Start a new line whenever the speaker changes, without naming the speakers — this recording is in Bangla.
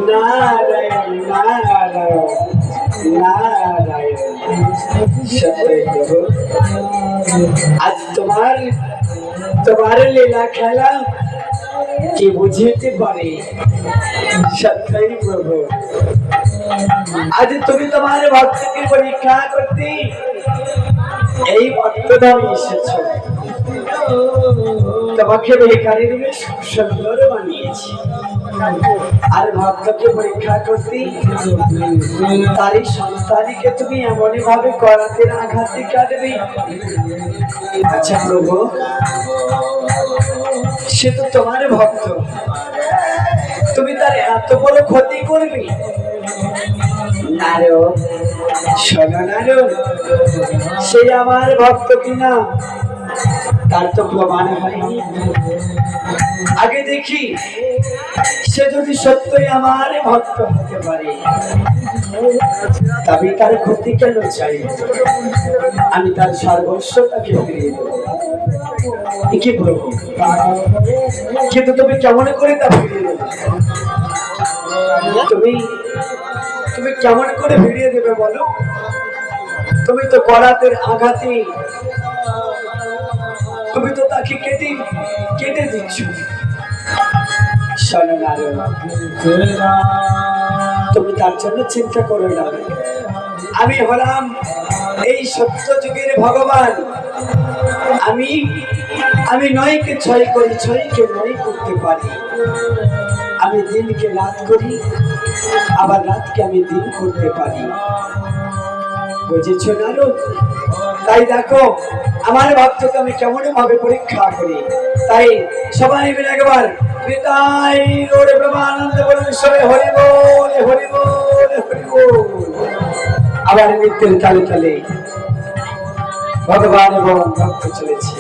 नारायण नारायण नारायण आज तुम्हारे लीला खेला कि बुझते पारे सत्य प्रभु आज तुम्हें तुम्हारे भक्त की परीक्षा करती यही भक्तधाम এসেছো তোমাকে বেকারি রূপে সুন্দর বানিয়েছি আর ভক্তকে পরীক্ষা করতে তারই সন্তানকে তুমি এমন ভাবে করাতে আঘাতে কাটবে। আচ্ছা প্রভু সে তো তোমার ভক্ত তুমি তার এত বড় ক্ষতি করবে? নারদ শোনো নারদ সে আমার ভক্ত কিনা তার তো প্রমাণ হয়নি। আগে দেখি সে যদি সত্যই আমার ভক্ত হতে পারে তবে তার ক্ষতি কেন চাই? আমি তার সর্বস্ব তাকে ফিরিয়ে দেব। কি বলবো? কিন্তু তুমি কেমন করে তা ফিরিয়ে দেবে? তুমি কেমন করে ফিরিয়ে দেবে বলো? তুমি তো করাতের আঘাতে তুমি তো তাকে কেটে দিচ্ছ। শোনো নারদ তুমি তার জন্য চিন্তা করো না। আমি হলাম এই সত্য যুগের ভগবান। আমি নয়কে ছয় করি, ছয়কে নয় করতে পারি। আমি দিনকে রাত করি, আবার রাতকে আমি দিন করতে পারি। বুঝেছো নারদ? তাই দেখো আমার ভক্তকে আমি কেমন ভাবে পরীক্ষা করি। তাই সবাই মিলে একবার নিতাই গৌর প্রেমানন্দে বলুন সবাই হরি বল হরি বল হরি বল। আবার নৃত্যের তালে তালে ভগবান এবং ভক্ত চলেছে।